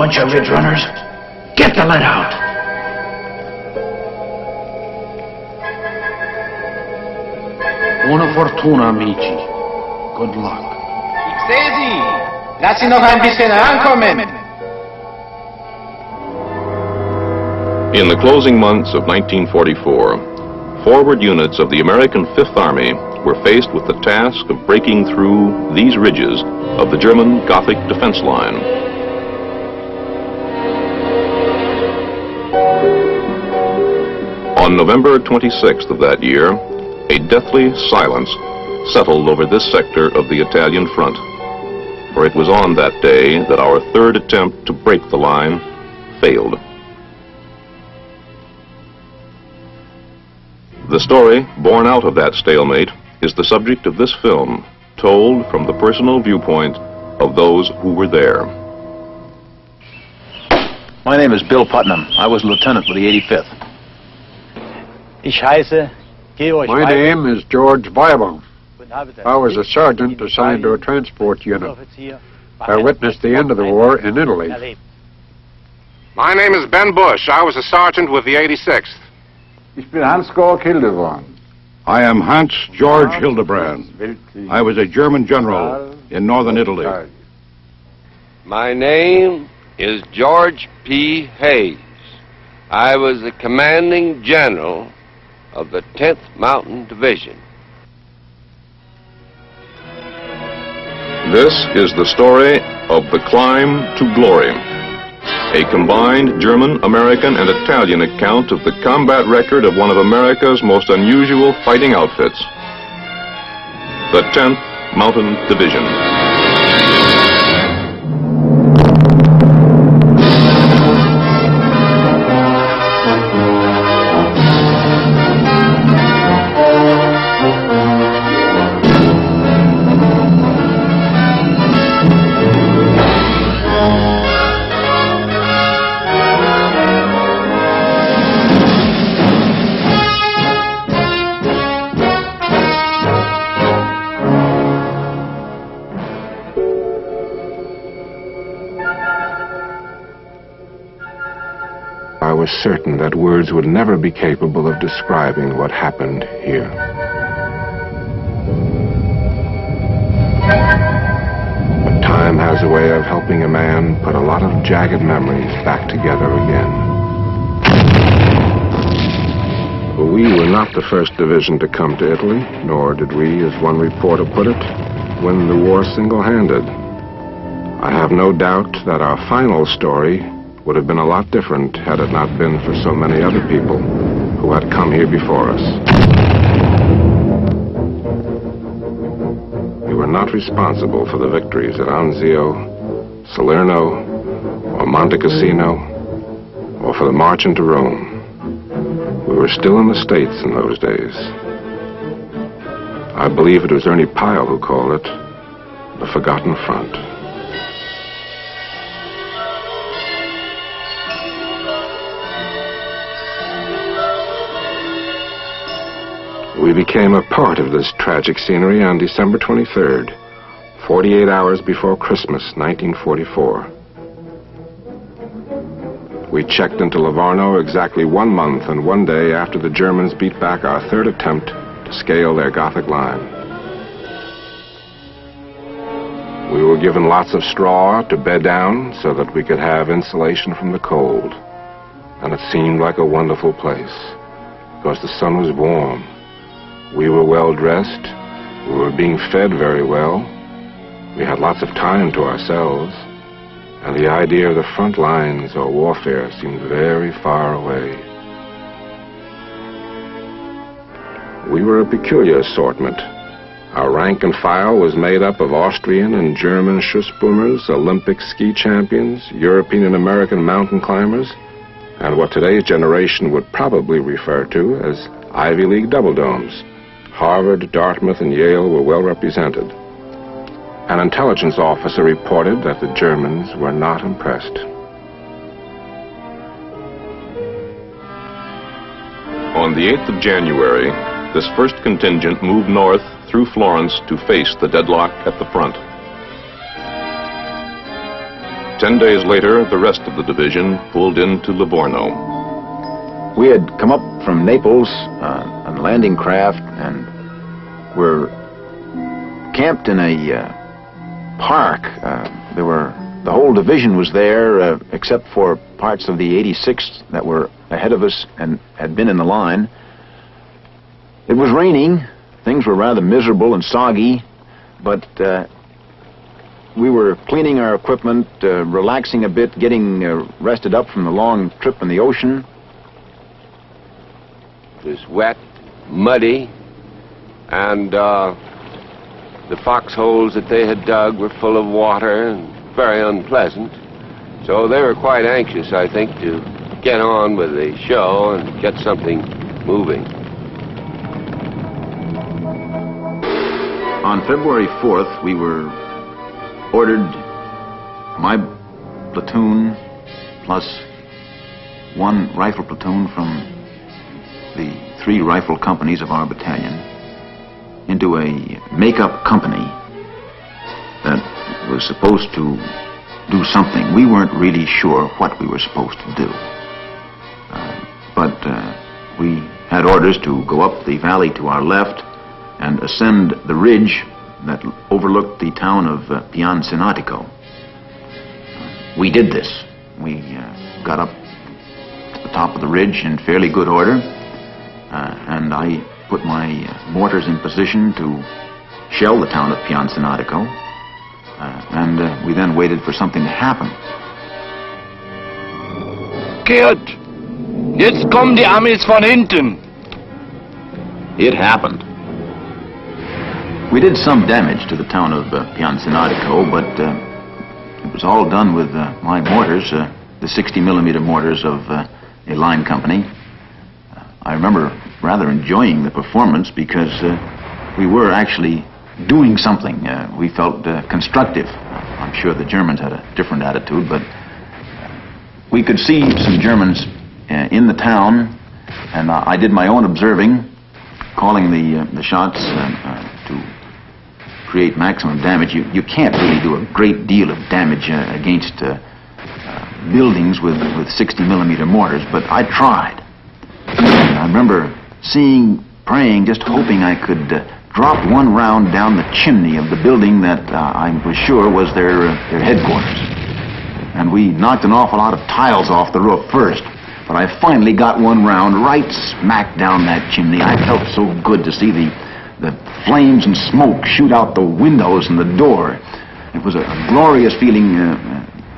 bunch of ridge runners. Get the lead out. Buona fortuna, amici. Good luck. Ixtesi, lass sie noch ein bisschen herankommen. In the closing months of 1944, forward units of the American Fifth Army were faced with the task of breaking through these ridges of the German Gothic defense line. On November 26th of that year, a deathly silence settled over this sector of the Italian front, for it was on that day that our third attempt to break the line failed. The story born out of that stalemate is the subject of this film, told from the personal viewpoint of those who were there. My name is Bill Putnam. I was lieutenant with the 85th. Ich heiße Georg. My name is George Weibel. I was a sergeant assigned to a transport unit. I witnessed the end of the war in Italy. My name is Ben Bush. I was a sergeant with the 86th. Ich bin Hans-Georg Hildebrand. I am Hans Georg Hildebrand. I was a German general in northern Italy. My name is George P. Hayes. I was the commanding general of the 10th Mountain Division. This is the story of the climb to glory, a combined German, American, and Italian account of the combat record of one of America's most unusual fighting outfits, the 10th Mountain Division. I was certain that words would never be capable of describing what happened here. But time has a way of helping a man put a lot of jagged memories back together again. We were not the first division to come to Italy, nor did we, as one reporter put it, win the war single-handed. I have no doubt that our final story would have been a lot different had it not been for so many other people who had come here before us. We were not responsible for the victories at Anzio, Salerno, or Monte Cassino, or for the march into Rome. We were still in the States in those days. I believe it was Ernie Pyle who called it the Forgotten Front. We became a part of this tragic scenery on December 23rd, 48 hours before Christmas, 1944. We checked into Livorno exactly 1 month and 1 day after the Germans beat back our third attempt to scale their Gothic line. We were given lots of straw to bed down so that we could have insulation from the cold. And it seemed like a wonderful place because the sun was warm. We were well dressed. We were being fed very well. We had lots of time to ourselves. And the idea of the front lines or warfare seemed very far away. We were a peculiar assortment. Our rank and file was made up of Austrian and German Schussboomers, Olympic ski champions, European and American mountain climbers, and what today's generation would probably refer to as Ivy League double domes. Harvard, Dartmouth, and Yale were well represented. An intelligence officer reported that the Germans were not impressed. On the 8th of January, this first contingent moved north through Florence to face the deadlock at the front. 10 days later, the rest of the division pulled into Livorno. We had come up from Naples on a landing craft and were camped in a park. The whole division was there except for parts of the 86th that were ahead of us and had been in the line. It was raining. Things were rather miserable and soggy, but we were cleaning our equipment, relaxing a bit, getting rested up from the long trip in the ocean. It was wet, muddy, and the foxholes that they had dug were full of water and very unpleasant. So they were quite anxious, I think, to get on with the show and get something moving. On February 4th, we were ordered, my platoon plus one rifle platoon from the 3 rifle companies of our battalion, into a make-up company that was supposed to do something. We weren't really sure what we were supposed to do. But we had orders to go up the valley to our left and ascend the ridge that overlooked the town of Piancenatico. We did this. We got up to the top of the ridge in fairly good order, and I put my mortars in position to shell the town of Piancenatico, and we then waited for something to happen. Gerd, jetzt kommen die Amis von hinten. It happened. We did some damage to the town of Piancenatico, but it was all done with my mortars, the 60mm mortars of a line company. I remember rather enjoying the performance because we were actually doing something. We felt constructive. I'm sure the Germans had a different attitude, but we could see some Germans in the town, and I did my own observing, calling the shots to create maximum damage. You can't really do a great deal of damage against buildings with 60mm mortars, but I tried. And I remember seeing, praying, just hoping I could drop one round down the chimney of the building that I was sure was their headquarters. And we knocked an awful lot of tiles off the roof first, but I finally got one round right smack down that chimney. I felt so good to see the flames and smoke shoot out the windows and the door. It was a glorious feeling.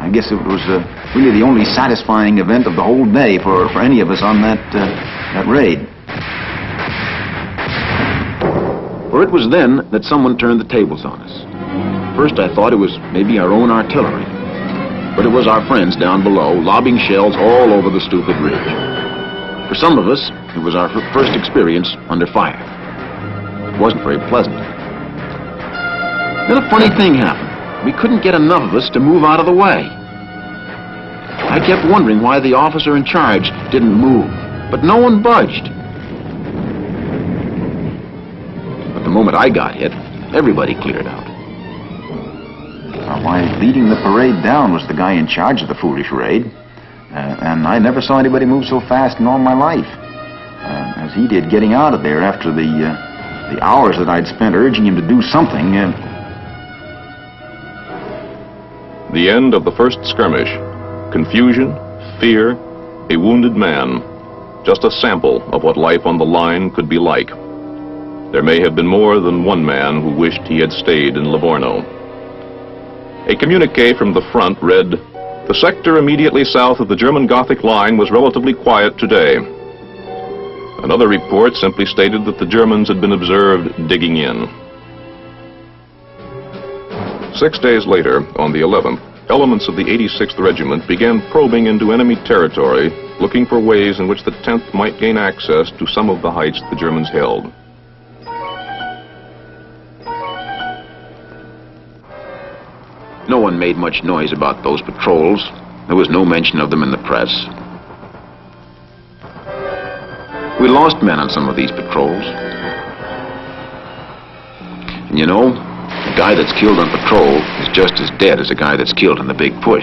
I guess it was really the only satisfying event of the whole day for any of us on that raid. For it was then that someone turned the tables on us. First I thought it was maybe our own artillery, but it was our friends down below, lobbing shells all over the stupid ridge. For some of us, it was our first experience under fire. It wasn't very pleasant. Then a funny thing happened. We couldn't get enough of us to move out of the way. I kept wondering why the officer in charge didn't move, but no one budged. But the moment I got hit, everybody cleared out. Why, leading the parade down was the guy in charge of the foolish raid, and I never saw anybody move so fast in all my life as he did getting out of there after the hours that I'd spent urging him to do something. The end of the first skirmish. Confusion, fear, a wounded man. Just a sample of what life on the line could be like. There may have been more than one man who wished he had stayed in Livorno. A communique from the front read, "The sector immediately south of the German Gothic line was relatively quiet today." Another report simply stated that the Germans had been observed digging in. 6 days later, on the 11th, elements of the 86th Regiment began probing into enemy territory, looking for ways in which the 10th might gain access to some of the heights the Germans held. No one made much noise about those patrols. There was no mention of them in the press. We lost men on some of these patrols. And you know, A guy that's killed on patrol is just as dead as a guy that's killed in the big push.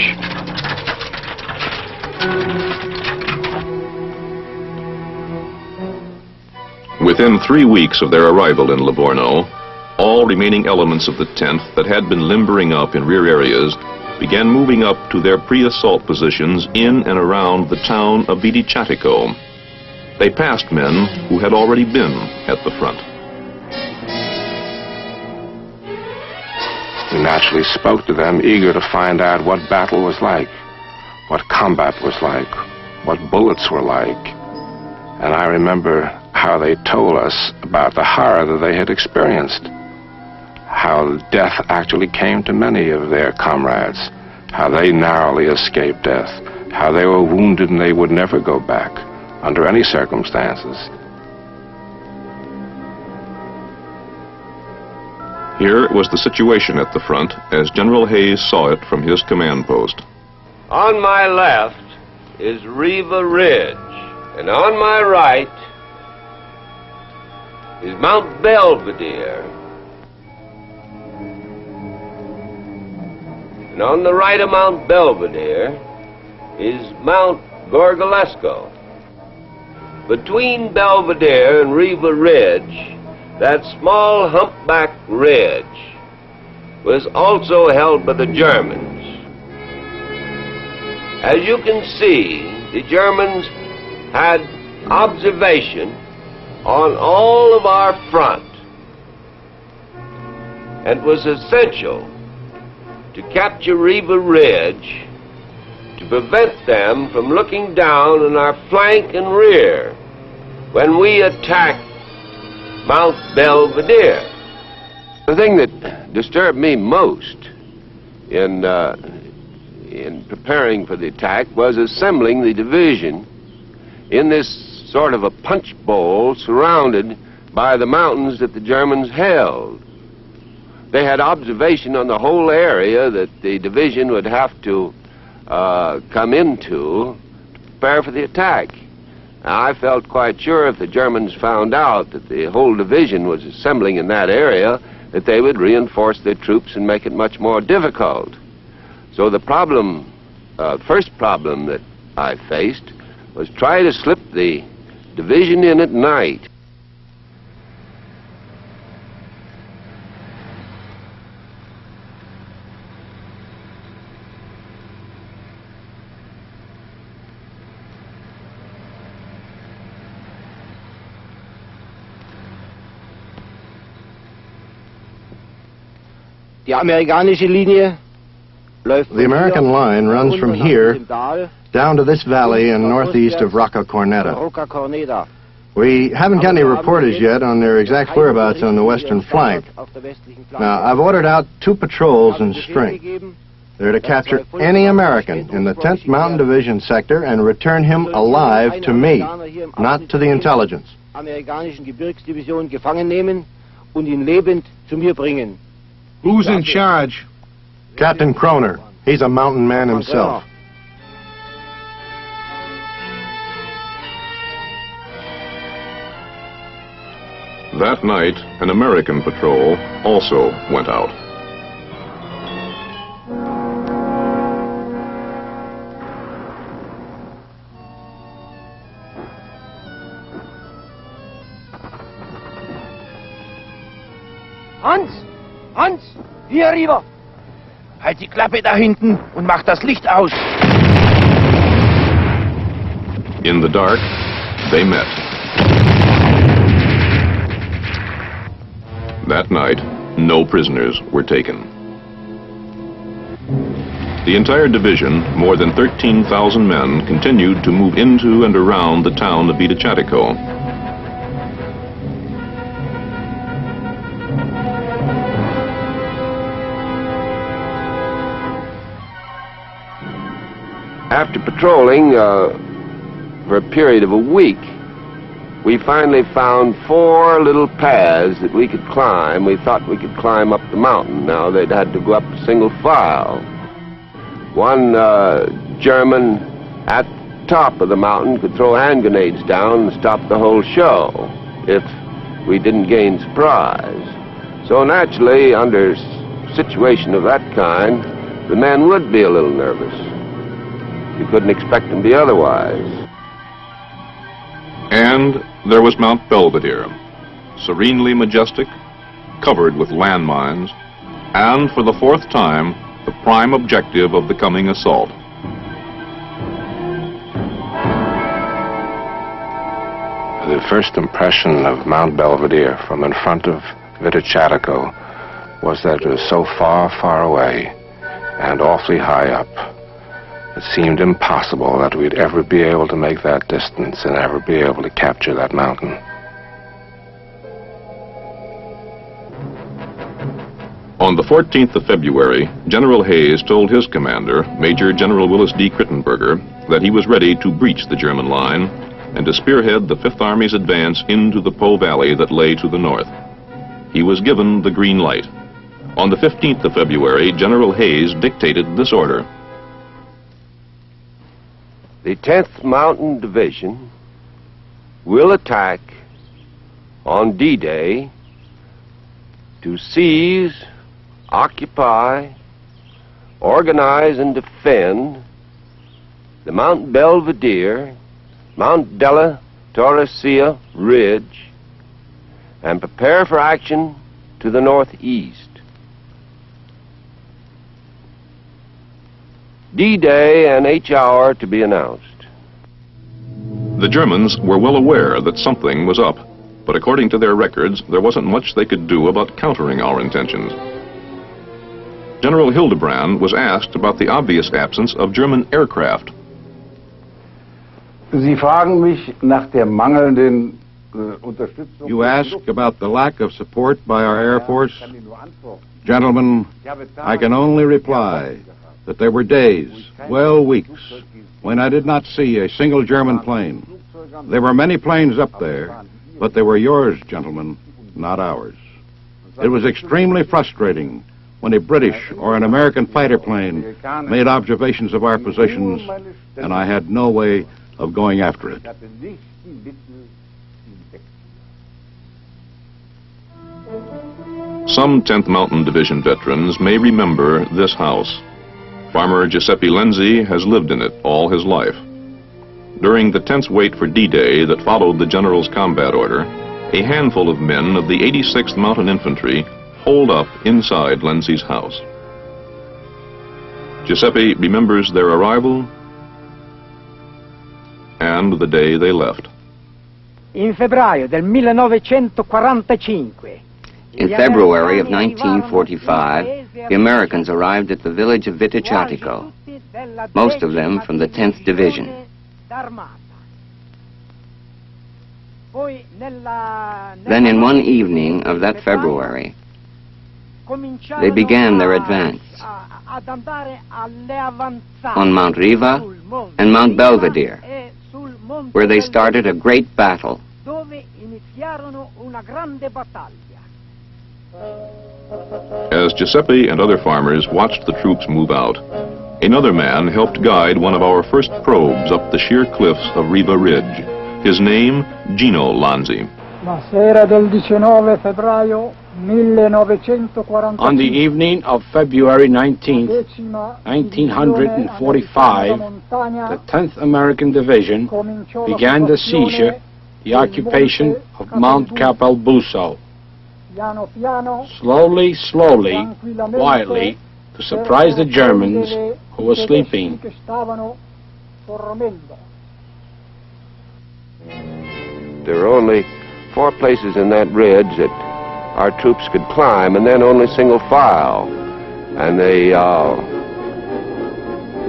Within 3 weeks of their arrival in Livorno, all remaining elements of the 10th that had been limbering up in rear areas began moving up to their pre-assault positions in and around the town of Vidichatico. They passed men who had already been at the front. We naturally spoke to them, eager to find out what battle was like, what combat was like, what bullets were like. And I remember how they told us about the horror that they had experienced, how death actually came to many of their comrades, how they narrowly escaped death, how they were wounded and they would never go back under any circumstances. Here was the situation at the front as General Hayes saw it from his command post. On my left is Riva Ridge, and on my right is Mount Belvedere. And on the right of Mount Belvedere is Mount Gorgolesco. Between Belvedere and Riva Ridge, that small humpback ridge was also held by the Germans. As you can see, the Germans had observation on all of our front. And it was essential to capture Riva Ridge to prevent them from looking down on our flank and rear when we attacked Mount Belvedere. The thing that disturbed me most in preparing for the attack was assembling the division in this sort of a punch bowl surrounded by the mountains that the Germans held. They had observation on the whole area that the division would have to come into to prepare for the attack. Now, I felt quite sure if the Germans found out that the whole division was assembling in that area, that they would reinforce their troops and make it much more difficult. So the problem, first problem that I faced was try to slip the division in at night. The American line runs from here down to this valley and northeast of Rocca Cornetta. We haven't got any reporters yet on their exact whereabouts on the western flank. Now, I've ordered out 2 patrols in strength. They're to capture any American in the 10th Mountain Division sector and return him alive to me, not to the intelligence. Who's in charge? Captain Kroner. He's a mountain man himself. That night, an American patrol also went out. Hans! Hans! Hier rüber! Halt die Klappe da hinten und mach das Licht aus! In the dark, they met. That night, no prisoners were taken. The entire division, more than 13,000 men, continued to move into and around the town of Vidichatico. After patrolling for a period of a week, we finally found 4 little paths that we could climb. We thought we could climb up the mountain. Now, they'd had to go up single file. One German at the top of the mountain could throw hand grenades down and stop the whole show if we didn't gain surprise. So naturally, under situation of that kind, the men would be a little nervous. You couldn't expect them to be otherwise. And there was Mount Belvedere, serenely majestic, covered with landmines, and for the fourth time, the prime objective of the coming assault. The first impression of Mount Belvedere from in front of Vitichatico was that it was so far, far away and awfully high up. It seemed impossible that we'd ever be able to make that distance and ever be able to capture that mountain. On the 14th of February, General Hayes told his commander, Major General Willis D. Krittenberger, that he was ready to breach the German line and to spearhead the Fifth Army's advance into the Po Valley that lay to the north. He was given the green light. On the 15th of February, General Hayes dictated this order. The 10th Mountain Division will attack on D-Day to seize, occupy, organize, and defend the Mount Belvedere, Mount Della Torresilla Ridge, and prepare for action to the northeast. D-Day and H-hour to be announced. The Germans were well aware that something was up, but according to their records, there wasn't much they could do about countering our intentions. General Hildebrand was asked about the obvious absence of German aircraft. Sie fragen mich nach der mangelnden Unterstützung. You ask about the lack of support by our Air Force? Gentlemen, I can only reply that there were days, well, weeks, when I did not see a single German plane. There were many planes up there, but they were yours, gentlemen, not ours. It was extremely frustrating when a British or an American fighter plane made observations of our positions, and I had no way of going after it. Some 10th Mountain Division veterans may remember this house. Farmer Giuseppe Lenzi has lived in it all his life. During the tense wait for D-Day that followed the General's combat order, a handful of men of the 86th Mountain Infantry holed up inside Lenzi's house. Giuseppe remembers their arrival and the day they left. In febbraio del 1945. In February of 1945, the Americans arrived at the village of Vitichatico, most of them from the 10th Division. Then in one evening of that February, they began their advance on Mount Riva and Mount Belvedere, where they started a great battle. As Giuseppe and other farmers watched the troops move out, another man helped guide one of our first probes up the sheer cliffs of Riva Ridge. His name, Gino Lanzi. On the evening of February 19, 1945, the 10th American Division began the seizure, the occupation of Mount Capalbuso. Slowly, quietly, to surprise the Germans who were sleeping. There were only 4 places in that ridge that our troops could climb, and then only single file. And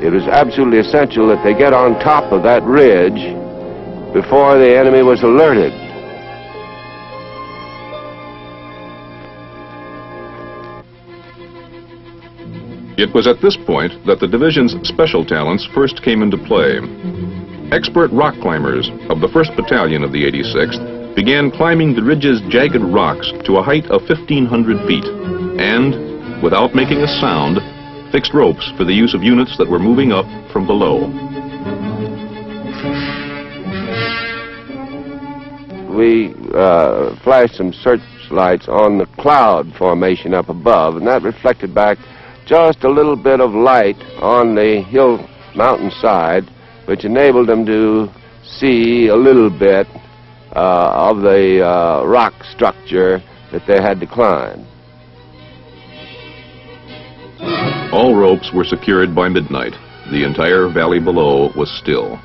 it was absolutely essential that they get on top of that ridge before the enemy was alerted. It was at this point that the division's special talents first came into play. Expert rock climbers of the 1st Battalion of the 86th began climbing the ridge's jagged rocks to a height of 1,500 feet and, without making a sound, fixed ropes for the use of units that were moving up from below. We flashed some search searchlights on the cloud formation up above, and that reflected back just a little bit of light on the hill mountainside, which enabled them to see a little bit of the rock structure that they had to climb. All ropes were secured by midnight. The entire valley below was still.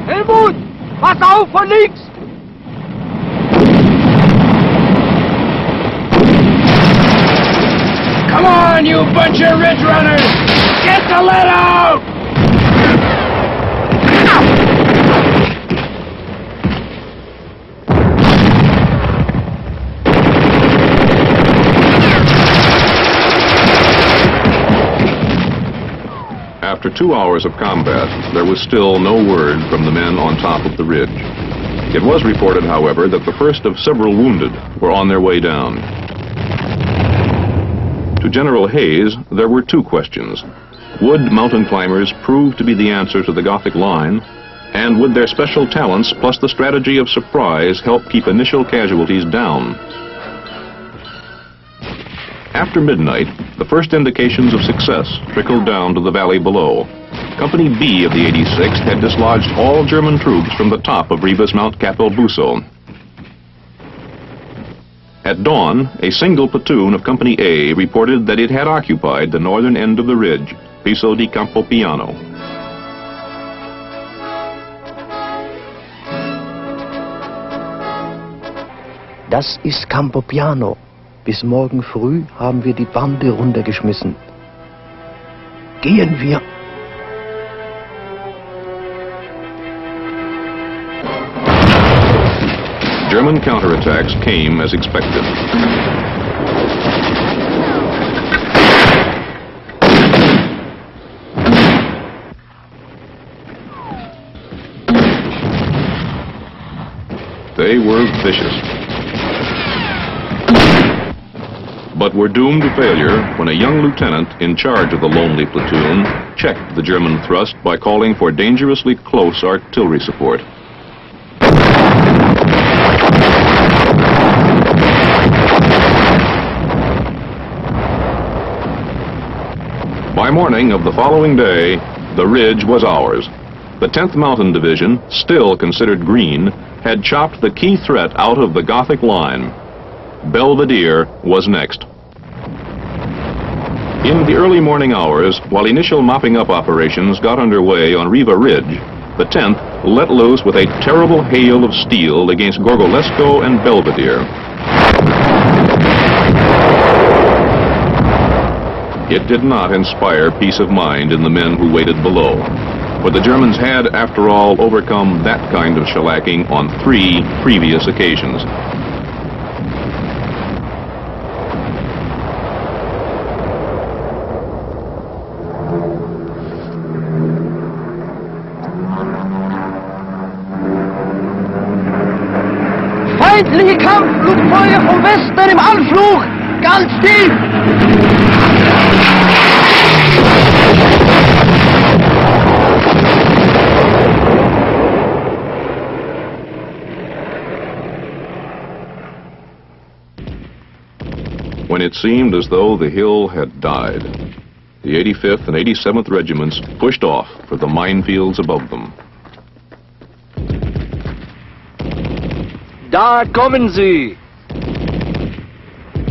Helmut! Pass auf von links! Come on, you bunch of ridge runners! Get the lead out! After 2 hours of combat, there was still no word from the men on top of the ridge. It was reported, however, that the first of several wounded were on their way down. To General Hayes, there were two questions. Would mountain climbers prove to be the answer to the Gothic line? And would their special talents plus the strategy of surprise help keep initial casualties down? After midnight, the first indications of success trickled down to the valley below. Company B of the 86th had dislodged all German troops from the top of Rebus Mount Capelbuso. At dawn, a single platoon of Company A reported that it had occupied the northern end of the ridge, Piso di Campopiano. Das ist Campopiano. Bis morgen früh haben wir die Bande runtergeschmissen. Gehen wir! German counterattacks came as expected. They were vicious, but were doomed to failure when a young lieutenant in charge of the lonely platoon checked the German thrust by calling for dangerously close artillery support. By morning of the following day, the ridge was ours. The 10th Mountain Division, still considered green, had chopped the key threat out of the Gothic line. Belvedere was next. In the early morning hours, while initial mopping up operations got underway on Riva Ridge, the 10th let loose with a terrible hail of steel against Gorgolesco and Belvedere. It did not inspire peace of mind in the men who waited below, for the Germans had, after all, overcome that kind of shellacking on 3 previous occasions. Feindliche Kampfflugzeuge vom Westen im Anflug! Ganz tief! When it seemed as though the hill had died, the 85th and 87th Regiments pushed off for the minefields above them. Da kommen sie!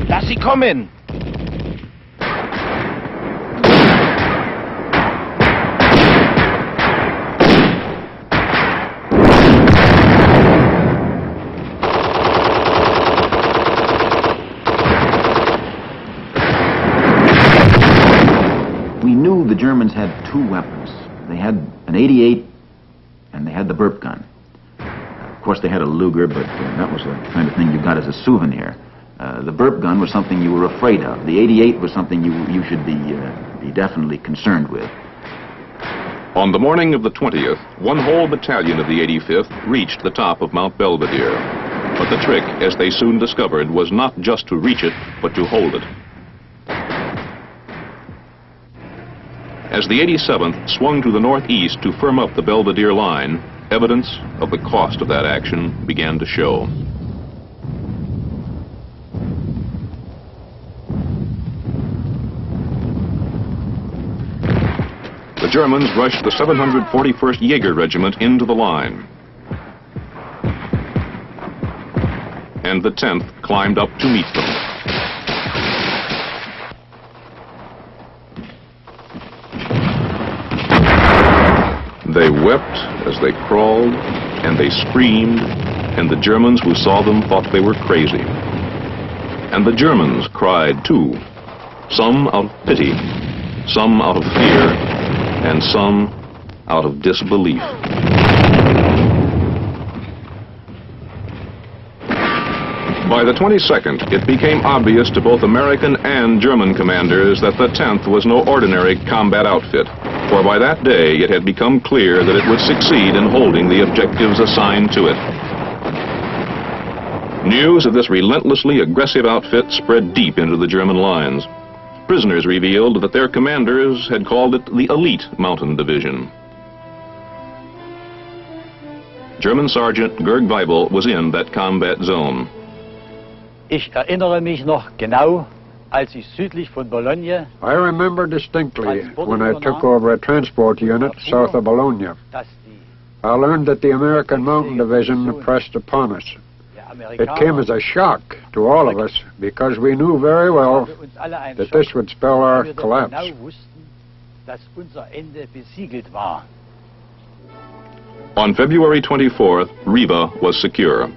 Lass sie kommen! We knew the Germans had 2 weapons. They had an 88 and they had the burp gun. Of course, they had a Luger, but that was the kind of thing you got as a souvenir. The burp gun was something you were afraid of. The 88 was something you should be definitely concerned with. On the morning of the 20th, one whole battalion of the 85th reached the top of Mount Belvedere. But the trick, as they soon discovered, was not just to reach it, but to hold it. As the 87th swung to the northeast to firm up the Belvedere line, evidence of the cost of that action began to show. The Germans rushed the 741st Jaeger Regiment into the line. And the 10th climbed up to meet them. They wept as they crawled, and they screamed, and the Germans who saw them thought they were crazy. And the Germans cried too, some out of pity, some out of fear, and some out of disbelief. By the 22nd, it became obvious to both American and German commanders that the 10th was no ordinary combat outfit, for by that day it had become clear that it would succeed in holding the objectives assigned to it. News of this relentlessly aggressive outfit spread deep into the German lines. Prisoners revealed that their commanders had called it the Elite Mountain Division. German Sergeant Gerd Weibel was in that combat zone. Ich erinnere mich noch genau, als ich südlich von Bologna. I remember distinctly when I took over a transport unit south of Bologna. I learned that the American Mountain Division pressed upon us. It came as a shock to all of us because we knew very well that this would spell our collapse. On February 24th, Riva was secure.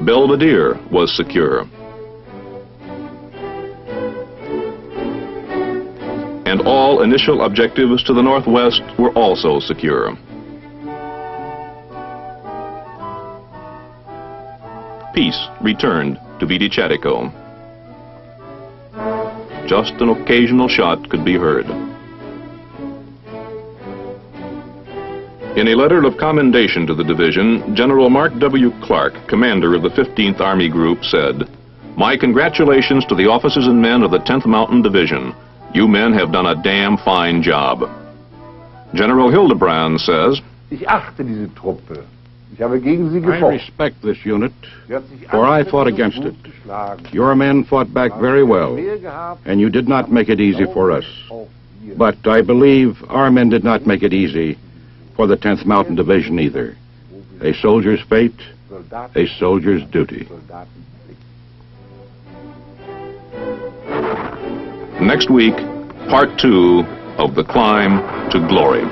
Belvedere was secure. And all initial objectives to the northwest were also secure. Peace returned to Vidichatico. Just an occasional shot could be heard. In a letter of commendation to the division, General Mark W. Clark, commander of the 15th Army Group, said, "My congratulations to the officers and men of the 10th Mountain Division. You men have done a damn fine job." General Hildebrand says, I respect this unit, for I fought against it. Your men fought back very well, and you did not make it easy for us. But I believe our men did not make it easy for the 10th Mountain Division either. A soldier's fate, a soldier's duty. Next week, part 2 of The Climb to Glory.